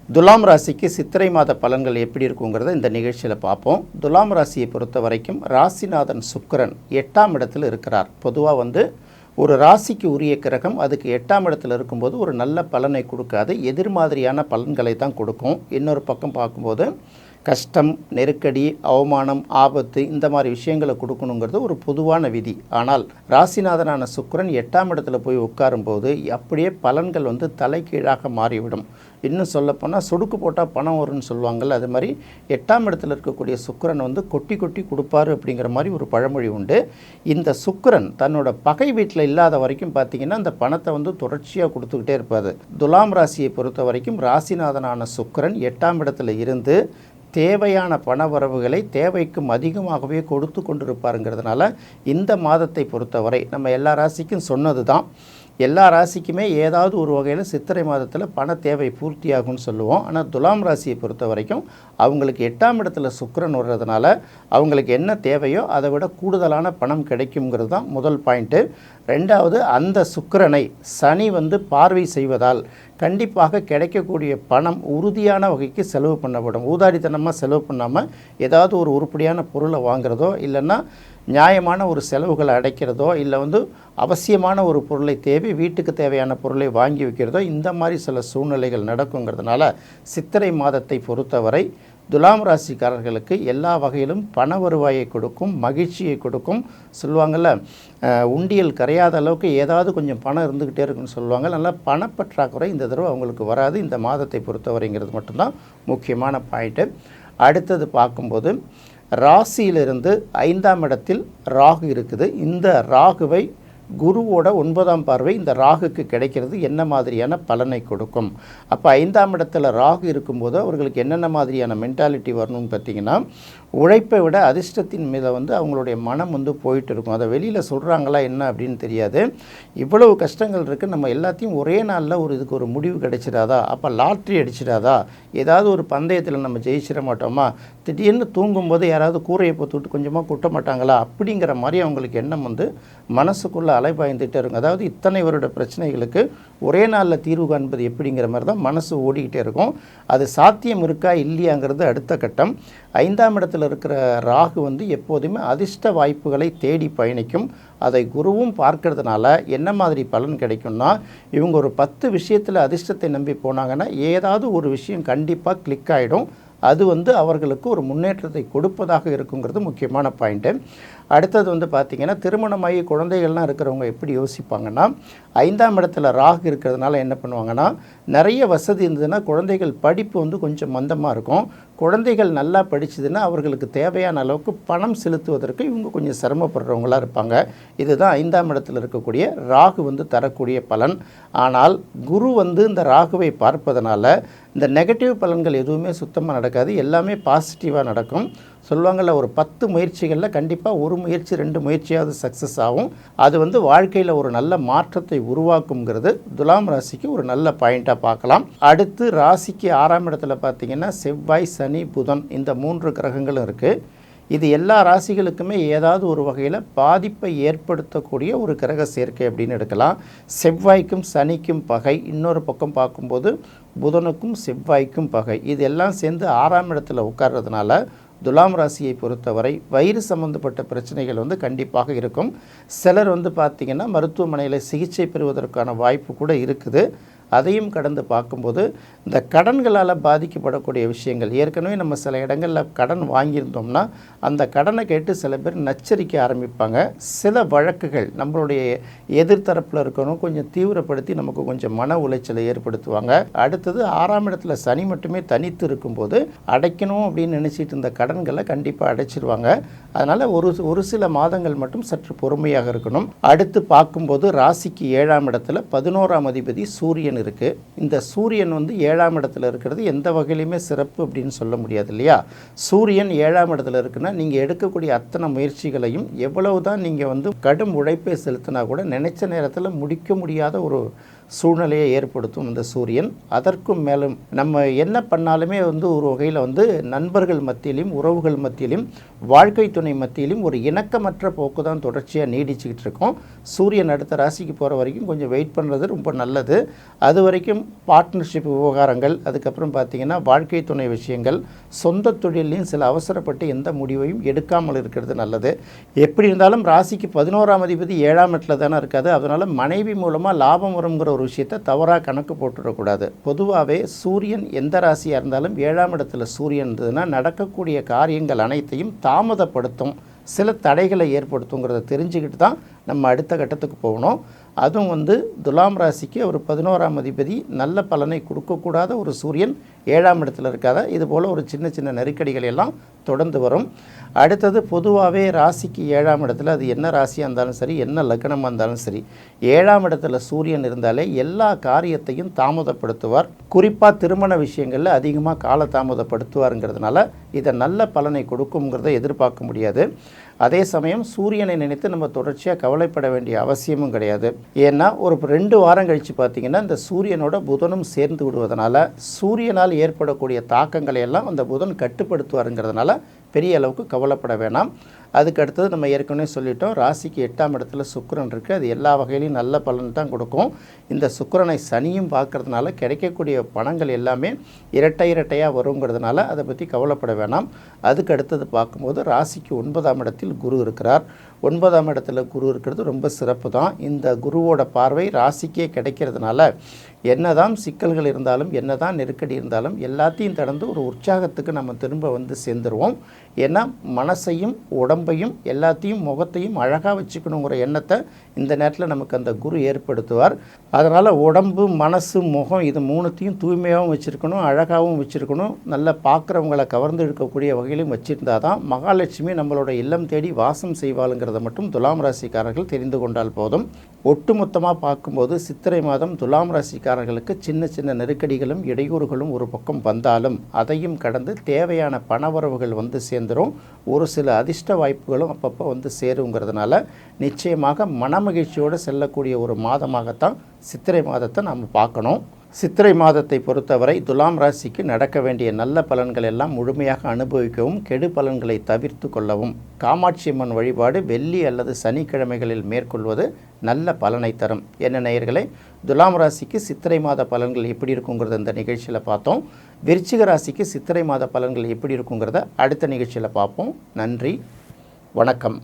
துலாம் ராசிக்கு சித்திரை மாத பலன்கள் எப்படி இருக்குங்கிறத இந்த நிகழ்ச்சியில் பார்ப்போம். துலாம் ராசியை பொறுத்த வரைக்கும் ராசிநாதன் சுக்கிரன் 8ஆம் இடத்தில் இருக்கிறார். பொதுவாக ஒரு ராசிக்கு உரிய கிரகம் அதுக்கு 8ஆம் இடத்துல இருக்கும்போது ஒரு நல்ல பலனை கொடுக்காது, எதிர்மாதிரியான பலன்களை தான் கொடுக்கும். இன்னொரு பக்கம் பார்க்கும்போது கஷ்டம், நெருக்கடி, அவமானம், ஆபத்து இந்த மாதிரி விஷயங்களை கொடுக்கணுங்கிறது ஒரு பொதுவான விதி. ஆனால் ராசிநாதனான சுக்கிரன் 8ஆம் இடத்துல போய் உட்காரும்போது அப்படியே பலன்கள் தலைகீழாக மாறிவிடும். இன்னும் சொல்லப்போனால் சொடுக்கு போட்டால் பணம் வரும்னு சொல்லுவாங்கள்ல, அது மாதிரி 8ஆம் இடத்துல இருக்கக்கூடிய சுக்கிரன் கொட்டி கொட்டி கொடுப்பாரு அப்படிங்கிற மாதிரி ஒரு பழமொழி உண்டு. இந்த சுக்கிரன் தன்னோட பகை வீட்டில் இல்லாத வரைக்கும் பார்த்திங்கன்னா அந்த பணத்தை தொடர்ச்சியாக கொடுத்துக்கிட்டே இருப்பார். துலாம் ராசியை பொறுத்த வரைக்கும் ராசிநாதனான சுக்கிரன் 8ஆம் இடத்துல இருந்து தேவையான பண வரவுகளை தேவைக்கும் அதிகமாகவே கொடுத்து கொண்டிருப்பாருங்கிறதுனால இந்த மாதத்தை பொறுத்தவரை நம்ம எல்லா ராசிக்கும் சொன்னது தான். எல்லா ராசிக்குமே ஏதாவது ஒரு வகையில் சித்திரை மாதத்தில் பண தேவை பூர்த்தியாகும்னு சொல்லுவோம். ஆனால் துலாம் ராசியை பொறுத்த வரைக்கும் அவங்களுக்கு 8ஆம் இடத்துல சுக்கிரன் வர்றதுனால அவங்களுக்கு என்ன தேவையோ அதை விட கூடுதலான பணம் கிடைக்குங்கிறது தான் முதல் பாயிண்ட்டு. ரெண்டாவது, அந்த சுக்கிரனை சனி பார்வை செய்வதால் கண்டிப்பாக கிடைக்கக்கூடிய பணம் உறுதியான வகைக்கு செலவு பண்ணப்படும். ஊதாரித்தனமாக செலவு பண்ணாமல் ஏதாவது ஒரு உருப்படியான பொருளை வாங்குறதோ, இல்லைன்னா நியாயமான ஒரு செலவுகளை அடைக்கிறதோ, இல்லை அவசியமான ஒரு பொருளை வீட்டுக்கு தேவையான பொருளை வாங்கி வைக்கிறதோ, இந்த மாதிரி சில சூழ்நிலைகள் நடக்குங்கிறதுனால சித்திரை மாதத்தை பொறுத்தவரை துலாம் ராசிக்காரர்களுக்கு எல்லா வகையிலும் பண வருவாயை கொடுக்கும், மகிழ்ச்சியை கொடுக்கும். சொல்லுவாங்கள்ல, உண்டியல் கரையாத அளவுக்கு ஏதாவது கொஞ்சம் பணம் இருந்துக்கிட்டே இருக்குன்னு சொல்லுவாங்க. நல்லா பணப்பற்றாக்குறை இந்த தடவை அவங்களுக்கு வராது இந்த மாதத்தை பொறுத்தவரைங்கிறது மட்டும்தான் முக்கியமான பாயிண்ட்டு. அடுத்தது பார்க்கும்போது ராசியிலிருந்து 5ஆம் இடத்தில் ராகு இருக்குது. இந்த ராகுவை குருவோட 9ஆம் பார்வை இந்த ராகுக்கு கிடைக்கிறது என்ன மாதிரியான பலனை கொடுக்கும்? அப்போ 5ஆம் இடத்துல ராகு இருக்கும்போது அவர்களுக்கு என்னென்ன மாதிரியான மென்டாலிட்டி வரணும்னு பார்த்திங்கன்னா, உழைப்பை விட அதிர்ஷ்டத்தின் மீது அவங்களுடைய மனம் போயிட்டு இருக்கும். அதை வெளியில் சொல்கிறாங்களா என்ன அப்படின்னு தெரியாது. இவ்வளவு கஷ்டங்கள் இருக்குது, நம்ம எல்லாத்தையும் ஒரே நாளில் இதுக்கு ஒரு முடிவு கிடைச்சிடாதா? அப்போ லாட்ரி அடிச்சிடாதா? ஏதாவது ஒரு பந்தயத்தில் நம்ம ஜெயிச்சிட மாட்டோமா? திடீர்னு தூங்கும்போது யாராவது கூரையை பொத்துவிட்டு கொஞ்சமாக குட்ட மாட்டாங்களா? அப்படிங்கிற மாதிரி அவங்களுக்கு எண்ணம் மனசுக்குள்ளே அலைபாய்ந்துகிட்டே இருக்கும். அதாவது இத்தனை வருட பிரச்சனைகளுக்கு ஒரே நாளில் தீர்வு காண்பது எப்படிங்கிற மாதிரி தான் மனசு ஓடிக்கிட்டே இருக்கும். அது சாத்தியம் இருக்கா இல்லையாங்கிறது அடுத்த கட்டம். 5ஆம் இடத்துல இருக்கிற ராகு எப்போதுமே அதிர்ஷ்ட வாய்ப்புகளை தேடி பயணிக்கும். அதை குருவும் பார்க்கறதுனால என்ன மாதிரி பலன் கிடைக்கும்னா, இவங்க ஒரு 10 விஷயத்தில் அதிர்ஷ்டத்தை நம்பி போனாங்கன்னா ஏதாவது ஒரு விஷயம் கண்டிப்பாக கிளிக் ஆகிடும். அது அவர்களுக்கு ஒரு முன்னேற்றத்தை கொடுப்பதாக இருக்குங்கிறது முக்கியமான பாயிண்ட்டு. அடுத்தது பார்த்திங்கன்னா, திருமணமாகி குழந்தைகள்லாம் இருக்கிறவங்க எப்படி யோசிப்பாங்கன்னா, 5ஆம் இடத்துல ராகு இருக்கிறதுனால என்ன பண்ணுவாங்கன்னா, நிறைய வசதி இருந்ததுன்னா குழந்தைகள் படிப்பு கொஞ்சம் மந்தமாக இருக்கும். குழந்தைகள் நல்லா படிச்சதுன்னா அவர்களுக்கு தேவையான அளவுக்கு பணம் செலுத்துவதற்கு இவங்க கொஞ்சம் சிரமப்படுறவங்களாக இருப்பாங்க. இதுதான் 5ஆம் இடத்துல இருக்கக்கூடிய ராகு தரக்கூடிய பலன். ஆனால் குரு இந்த ராகுவை பார்ப்பதனால இந்த நெகட்டிவ் பலன்கள் எதுவுமே சுத்தமாக நடக்காது, எல்லாமே பாசிட்டிவாக நடக்கும். சொல்லுவாங்கள்ல, ஒரு 10 முயற்சிகளில் கண்டிப்பாக ஒரு முயற்சி 2 முயற்சியாவது சக்ஸஸ் ஆகும். அது வாழ்க்கையில் ஒரு நல்ல மாற்றத்தை உருவாக்குங்கிறது துலாம் ராசிக்கு ஒரு நல்ல பாயிண்ட்டாக பார்க்கலாம். அடுத்து ராசிக்கு 6ஆம் இடத்துல பார்த்திங்கன்னா செவ்வாய், சனி, புதன் இந்த 3 கிரகங்களும் இருக்குது. இது எல்லா ராசிகளுக்குமே ஏதாவது ஒரு வகையில் பாதிப்பை ஏற்படுத்தக்கூடிய ஒரு கிரக சேர்க்கை அப்படின்னு எடுக்கலாம். செவ்வாய்க்கும் சனிக்கும் பகை, இன்னொரு பக்கம் பார்க்கும்போது புதனுக்கும் செவ்வாய்க்கும் பகை. இதெல்லாம் சேர்ந்து 6ஆம் இடத்துல உட்கார்றதுனால துலாம் ராசியை பொறுத்தவரை வயிறு சம்பந்தப்பட்ட பிரச்சனைகள் கண்டிப்பாக இருக்கும். சிலர் பார்த்திங்கன்னா மருத்துவமனையில் சிகிச்சை பெறுவதற்கான வாய்ப்பு கூட இருக்குது. அதையும் கடந்து பார்க்கும்போது இந்த கடன்களால் பாதிக்கப்படக்கூடிய விஷயங்கள், ஏற்கனவே நம்ம சில இடங்களில் கடன் வாங்கியிருந்தோம்னா அந்த கடனை கேட்டு சில பேர் நச்சரிக்க ஆரம்பிப்பாங்க. சில வழக்குகள் நம்மளுடைய எதிர்த்தரப்பில் இருக்கணும் கொஞ்சம் தீவிரப்படுத்தி நமக்கு கொஞ்சம் மன உளைச்சலை ஏற்படுத்துவாங்க. அடுத்தது 6ஆம் இடத்துல சனி மட்டுமே தனித்து இருக்கும்போது அடைக்கணும் அப்படின்னு நினச்சிட்டு இருந்த கடன்களை கண்டிப்பாக அடைச்சிருவாங்க. அதனால் ஒரு சில மாதங்கள் மட்டும் சற்று பொறுமையாக இருக்கணும். அடுத்து பார்க்கும்போது ராசிக்கு 7ஆம் இடத்துல 11ஆம் அதிபதி சூரியன் இருக்குது. இந்த சூரியன் 7ஆம் இடத்துல இருக்கிறது எந்த வகையிலுமே சிறப்பு அப்படின்னு சொல்ல முடியாது இல்லையா? சூரியன் 7ஆம் இடத்துல இருக்குன்னா நீங்கள் எடுக்கக்கூடிய அத்தனை முயற்சிகளையும் எவ்வளவு தான் நீங்கள் கடும் உழைப்பை செலுத்தினா கூட நினைச்ச நேரத்தில் முடிக்க முடியாத ஒரு சூழ்நிலையை ஏற்படுத்தும் இந்த சூரியன். அதற்கும் மேலும் நம்ம என்ன பண்ணாலுமே ஒரு வகையில் நண்பர்கள் மத்தியிலும் உறவுகள் மத்தியிலும் வாழ்க்கை துணை மத்தியிலும் ஒரு இணக்கமற்ற போக்கு தான் தொடர்ச்சியாக நீடிச்சுக்கிட்டு இருக்கோம். சூரியன் அடுத்த ராசிக்கு போகிற வரைக்கும் கொஞ்சம் வெயிட் பண்ணுறது ரொம்ப நல்லது. அது வரைக்கும் பார்ட்னர்ஷிப் விவகாரங்கள், அதுக்கப்புறம் பார்த்திங்கன்னா வாழ்க்கை துணை விஷயங்கள், சொந்த தொழிலையும் சில அவசரப்பட்டு எந்த முடிவையும் எடுக்காமல் இருக்கிறது நல்லது. எப்படி இருந்தாலும் ராசிக்கு 11ஆம் அதிபதி 7ஆம் இடத்துல தானே இருக்காது. அதனால் மனைவி மூலமாக லாபம் வருங்கிற ஒரு விஷயத்தை தவறாக கணக்கு போட்டுடக்கூடாது. பொதுவாகவே சூரியன் எந்த ராசியாக இருந்தாலும் 7ஆம் இடத்துல சூரியன் இருந்ததுன்னா நடக்கக்கூடிய காரியங்கள் அனைத்தையும் தாமதப்படுத்தும், சில தடைகளை ஏற்படுத்துங்கிறத தெரிஞ்சுக்கிட்டு தான் நம்ம அடுத்த கட்டத்துக்கு போகணும். அதுவும் துலாம் ராசிக்கு ஒரு 11ஆம் அதிபதி நல்ல பலனை கொடுக்கக்கூடாத ஒரு சூரியன் 7ஆம் இடத்துல இருக்காத. இதுபோல் ஒரு சின்ன சின்ன நெருக்கடிகள் எல்லாம் தொடர்ந்து வரும். அடுத்தது பொதுவாகவே ராசிக்கு 7ஆம் இடத்துல அது என்ன ராசியாக இருந்தாலும் சரி, என்ன லக்னமாக இருந்தாலும் சரி, 7ஆம் இடத்துல சூரியன் இருந்தாலே எல்லா காரியத்தையும் தாமதப்படுத்துவார். குறிப்பாக திருமண விஷயங்களில் அதிகமாக கால தாமதப்படுத்துவாருங்கிறதுனால இதை நல்ல பலனை கொடுக்குங்கிறத எதிர்பார்க்க முடியாது. அதே சமயம் சூரியனை நினைத்து நம்ம தொடர்ச்சியாக கவலைப்பட வேண்டிய அவசியமும் கிடையாது. ஏன்னா ஒரு 2 வாரம் கழித்து பார்த்திங்கன்னா இந்த சூரியனோட புதனும் சேர்ந்து விடுவதனால சூரியனால் ஏற்படக்கூடிய தாக்கங்களை எல்லாம் அந்த புதன் கட்டுப்படுத்துவாருங்கிறதுனால பெரிய அளவுக்கு கவலைப்பட வேணாம். அதுக்கு அடுத்தது நம்ம ஏற்கனவே சொல்லிட்டோம், ராசிக்கு 8ஆம் இடத்துல சுக்கிரன் இருக்குது. அது எல்லா வகையிலையும் நல்ல பலன் தான் கொடுக்கும். இந்த சுக்கிரனை சனியும் பார்க்கறதுனால கிடைக்கக்கூடிய பணங்கள் எல்லாமே இரட்டையாக வருங்கிறதுனால அதை பற்றி கவலைப்பட வேணாம். அதுக்கு அடுத்தது பார்க்கும்போது ராசிக்கு 9ஆம் இடத்தில் குரு இருக்கிறார். 9ஆம் இடத்துல குரு இருக்கிறது ரொம்ப சிறப்பு தான். இந்த குருவோட பார்வை ராசிக்கே கிடைக்கிறதுனால என்னதான் சிக்கல்கள் இருந்தாலும், என்னதான் நெருக்கடி இருந்தாலும் எல்லாத்தையும் கடந்து ஒரு உற்சாகத்துக்கு நம்ம திரும்ப சேர்ந்துருவோம். ஏன்னா மனசையும் உடம்பையும் எல்லாத்தையும் முகத்தையும் அழகாக வச்சுக்கணுங்கிற எண்ணத்தை இந்த நேரத்தில் நமக்கு அந்த குரு ஏற்படுத்துவார். அதனால் உடம்பு, மனசு, முகம் இது 3த்தையும் தூய்மையாகவும் வச்சுருக்கணும், அழகாகவும் வச்சுருக்கணும். நல்லா பார்க்குறவங்களை கவர்ந்து இழுக்கக்கூடிய வகையிலும் வச்சுருந்தால் தான் மகாலட்சுமி நம்மளோட இல்லம் தேடி வாசம் செய்வாளுங்கிறத மட்டும் துலாம் ராசிக்காரர்கள் தெரிந்து கொண்டால் போதும். ஒட்டுமொத்தமாக பார்க்கும்போது சித்திரை மாதம் துலாம் ராசிக்காரர்களுக்கு சின்ன சின்ன நெருக்கடிகளும் இடையூறுகளும் ஒரு பக்கம் வந்தாலும் அதையும் கடந்து தேவையான பணவரவுகள் சேர்ந்துடும். ஒரு சில அதிர்ஷ்ட வாய்ப்புகளும் அப்பப்போ சேருங்கிறதுனால நிச்சயமாக மனமகிழ்ச்சியோடு செல்லக்கூடிய ஒரு மாதமாகத்தான் சித்திரை மாதத்தை நாம் பார்க்கணும். சித்திரை மாதத்தை பொறுத்தவரை துலாம் ராசிக்கு நடக்க வேண்டிய நல்ல பலன்கள் எல்லாம் முழுமையாக அனுபவிக்கவும், கெடு பலன்களை தவிர்த்து கொள்ளவும் காமாட்சி அம்மன் வழிபாடு வெள்ளி அல்லது சனிக்கிழமைகளில் மேற்கொள்வது நல்ல பலனை தரும். என்ன நேயர்களே, துலாம் ராசிக்கு சித்திரை மாத பலன்கள் எப்படி இருக்குங்கிறத இந்த நிகழ்ச்சியில் பார்த்தோம். விருச்சிக ராசிக்கு சித்திரை மாத பலன்கள் எப்படி இருக்குங்கிறத அடுத்த நிகழ்ச்சியில் பார்ப்போம். நன்றி, வணக்கம்.